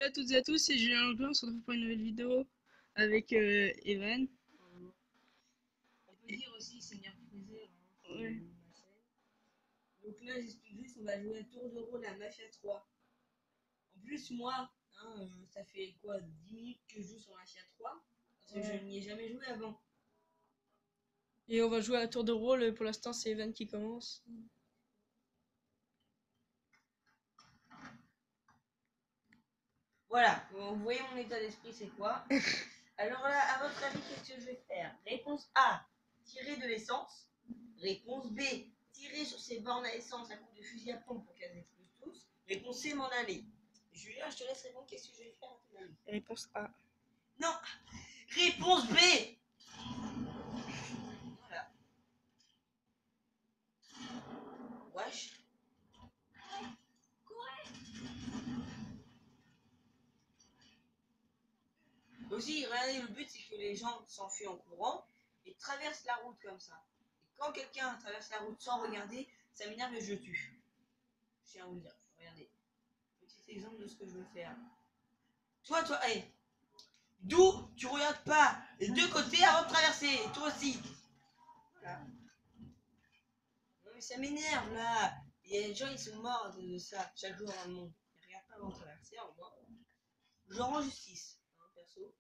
à toutes et à tous, c'est Julien Leclerc, on se retrouve pour une nouvelle vidéo avec Evan. On peut dire aussi Seigneur Freezer, hein, Ouais. ma chaîne. Donc là, j'explique juste, on va jouer un tour de rôle à Mafia 3. En plus, moi, hein, ça fait quoi, 10 minutes que je joue sur Mafia 3 parce que je n'y ai jamais joué avant. Et on va jouer à tour de rôle, pour l'instant c'est Evan qui commence. Voilà, vous voyez mon état d'esprit, c'est quoi? Alors là, à votre avis, qu'est-ce que je vais faire? Réponse A, tirer de l'essence. Réponse B, tirer sur ces bornes à essence à coup de fusil à pompe pour qu'elles explosent tous. Réponse C, m'en aller. Julien, je te laisse répondre, qu'est-ce que je vais faire à ton avis? Réponse A. Non, réponse B. Voilà. Wesh. Aussi, regardez, le but c'est que les gens s'enfuient en courant et traversent la route comme ça. Et quand quelqu'un traverse la route sans regarder, ça m'énerve et je le tue. Je tiens à vous le dire. Regardez. Petit exemple de ce que je veux faire. Toi, hey, d'où tu regardes pas les deux côtés avant de traverser. Et toi aussi. Voilà. Non mais ça m'énerve là. Il y a des gens, ils sont morts de ça chaque jour dans le monde. Ils regardent pas avant de traverser, au moins. Je rends justice, hein, perso.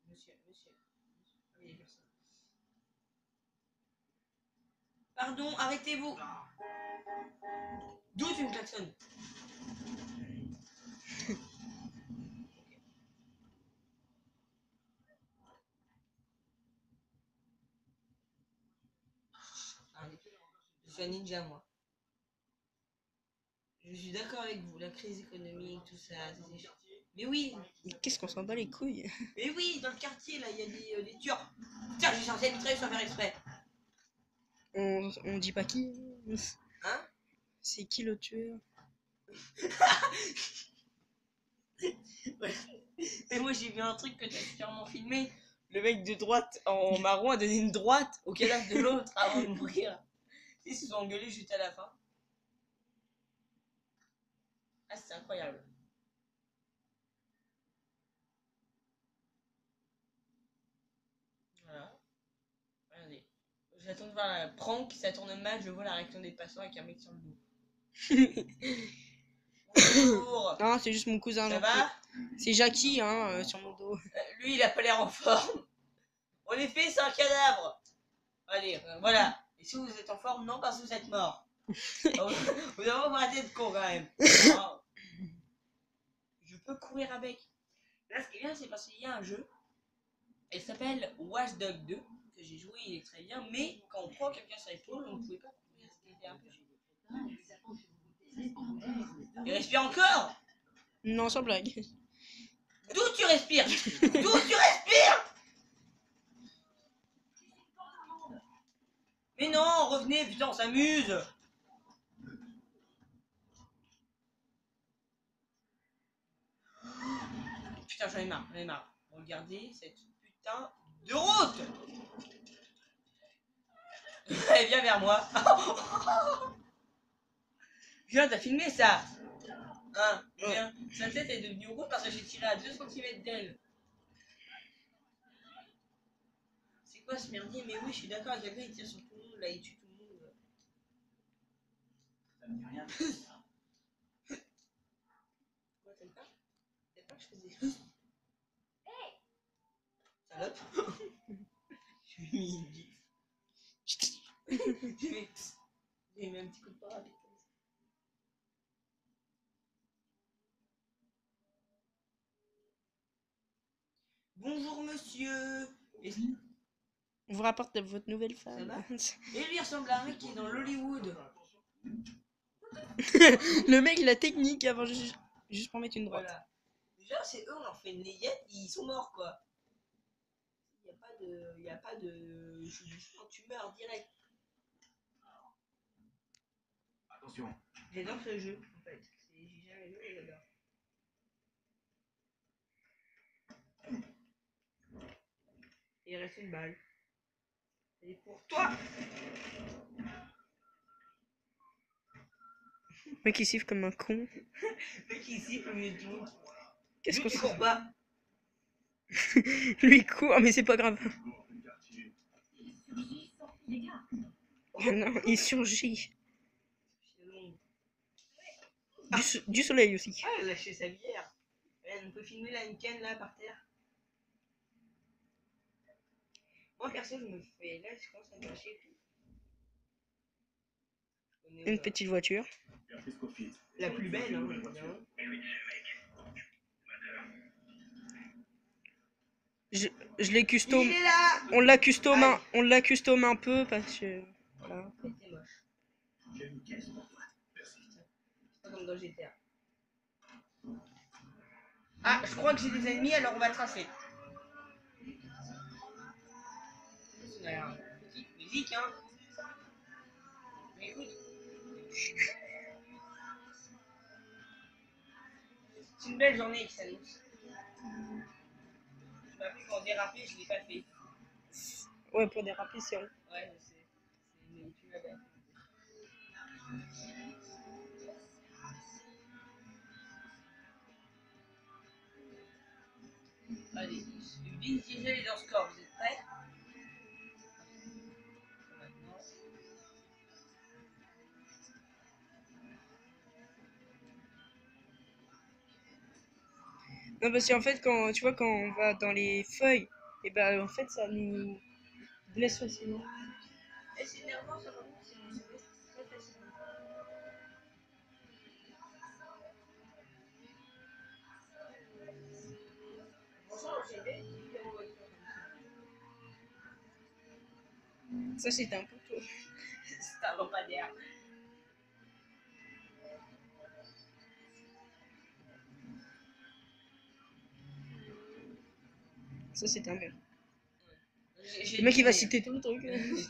Monsieur. Oui, personne. Pardon, arrêtez-vous. D'où tu me klaxonnes? Je suis un ninja, moi. Je suis d'accord avec vous, la crise économique, tout ça. Mais oui, Qu'est-ce qu'on s'en bat les couilles? mais oui, dans le quartier, là, il y a des Turcs. Tiens, j'ai censé être très sans faire exprès. On dit pas qui? Hein? C'est qui le tueur? Ouais. Et moi, j'ai vu un truc que t'as sûrement filmé. Le mec de droite, en marron, a donné une droite au cadavre de l'autre avant de mourir. Ils se sont engueulés juste à la fin. Ah, c'est incroyable. Voilà. Regardez. J'attends de voir la prank, ça tourne mal, je vois la réaction des passants avec un mec sur le dos. Bonjour. Non, c'est juste mon cousin. Ça va? C'est Jackie, hein, sur mon dos. Lui, il a pas l'air en forme. En effet, c'est un cadavre. Allez, voilà. Et si vous êtes en forme, non, parce que vous êtes mort. Vous devez vous arrêter de con quand même. Non. Je peux courir avec. Là, ce qui est bien, c'est parce qu'il y a un jeu. Il s'appelle Watch Dogs 2. Que j'ai joué, il est très bien. Mais quand on prend quelqu'un sur l'épaule, on ne pouvait pas courir. C'était un peu chiant. Il respire encore. Non, sans blague. D'où tu respires? D'où tu respires? Mais non, revenez, putain, on s'amuse. Putain, j'en ai marre. Regardez cette putain de route. Elle vient vers moi. Viens, t'as filmé ça? Hein, viens. Sa tête est devenue rouge parce que j'ai tiré à 2 cm d'elle. C'est quoi ce merdier? Mais oui, je suis d'accord, quelqu'un il tire sur tout le monde, là, il tue tout le monde. Ça me dit rien. Quoi, t'aimes pas? T'aimes pas que je faisais... Salope. Je lui ai mis une gifle. J'ai mis un petit coup de parapluie. Bonjour monsieur. Et On vous rapporte de votre nouvelle ça femme. va? Et lui il ressemble à un mec qui est dans l'Hollywood. Le mec, la technique avant juste pour mettre une droite. Voilà. Déjà, c'est eux, on leur fait une layette, ils sont morts quoi. Il n'y a pas de. Tu meurs direct. Attention. J'adore ce jeu en fait. J'ai jamais joué, j'adore. Il reste une balle. Elle est pour toi. Mec, il siffle comme un con. Le mec il siffle au milieu de tout le monde. Qu'est-ce Lui qu'on qui se... court pas. Lui, il court, mais c'est pas grave. Oh non, il surgit. C'est long. Du soleil aussi. Ah, elle a lâché sa bière. On peut filmer la Ken là par terre. Moi perso je me fais là, je commence à me lâcher tout. Une petite voiture. La plus belle, hein, évidemment. Je l'ai custom. Il est là. On l'a custom, Aïe. on l'a custom un peu parce que voilà. C'est moche. C'est pas comme dans GTA. Ah, je crois que j'ai des ennemis, alors on va tracer. On a une petite musique, hein. Mais écoute. C'est une belle journée qui s'annonce. Je m'appelle pour déraper, je l'ai pas fait. Ouais, pour déraper, c'est bon. Ouais, je sais. Mais tu l'as bien. Allez, Vin Diesel est dans ce corps, vous êtes prêts? Maintenant. Non, parce qu'en fait, quand tu vois, quand on va dans les feuilles, et ben en fait, ça nous blesse facilement. Et c'est énervant, ça va c'est très facilement. Franchement, j'ai bien une voiture comme Ça, c'est un peu tôt. ça. C'est un lampadaire. Ça, c'est un mur. J'ai Le mec, il va deviné. citer tout le truc. J'ai deviné.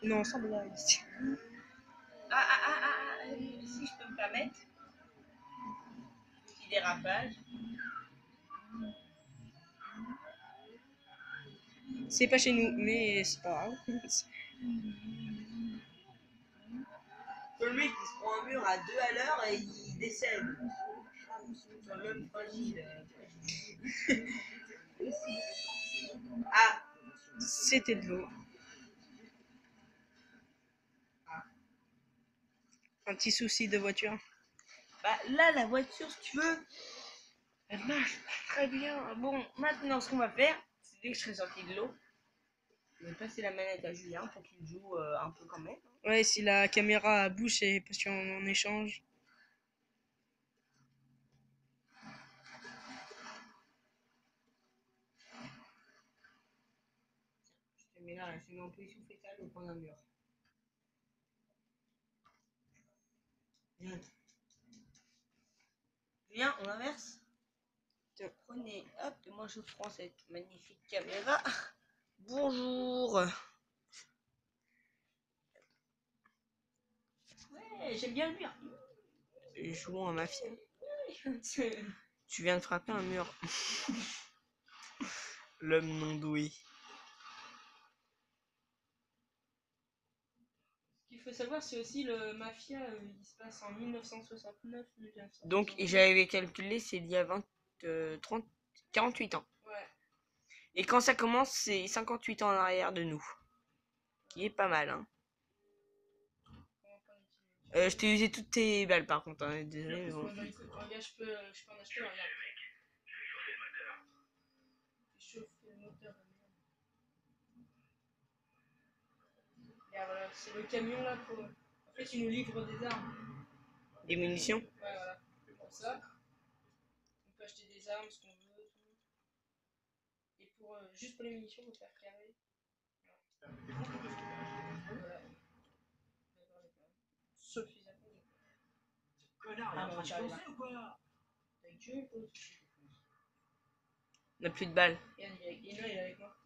Non, sans blague. Si je peux me permettre. Petit dérapage. C'est pas chez nous, mais c'est pas grave. Le mec il se prend un mur à 2 à l'heure et il décède. C'est même fragile. Ah, C'était de l'eau. Un petit souci de voiture. bah là la voiture si tu veux, elle marche très bien. Bon, maintenant ce qu'on va faire, c'est dès que je serai sorti de l'eau, je vais passer la manette à Julien pour qu'il joue un peu quand même. Ouais, si la caméra bouge, c'est parce qu'on en échange. Je te mets là, je mets en position fétale au point d'un mur. Viens. Julien, on inverse. Prenez, hop, et moi je prends cette magnifique caméra. Bonjour. Ouais, j'aime bien le mur. Jouons à mafia. Tu viens de frapper un mur. L'homme non doué. Ce qu'il faut savoir, c'est aussi le Mafia, il se passe en 1969. Donc j'avais calculé, c'est il y a 48 ans. Ouais. Et quand ça commence, c'est 58 ans en arrière de nous. Qui est pas mal, hein. Je t'ai usé toutes tes balles par contre, hein. Désolé, mais bon. Bah, écoute, regarde, je peux en acheter, regarde. Chauffer le moteur. Regarde, voilà, c'est le camion là pour. En fait, il nous livre des armes. Des munitions. Ouais, voilà. Pour ça, on peut acheter des armes, ce qu'on veut. Et pour juste pour les munitions, on peut faire carré. Voilà. Suffisamment. Connard, Ah, il est en train de bah, foncer ou quoi? T'as une tuile ou On n'a plus de balles. Regarde, il est avec moi.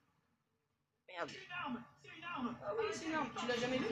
Merde. C'est une arme! C'est une arme! Ah oui, c'est énorme, tu l'as jamais vu?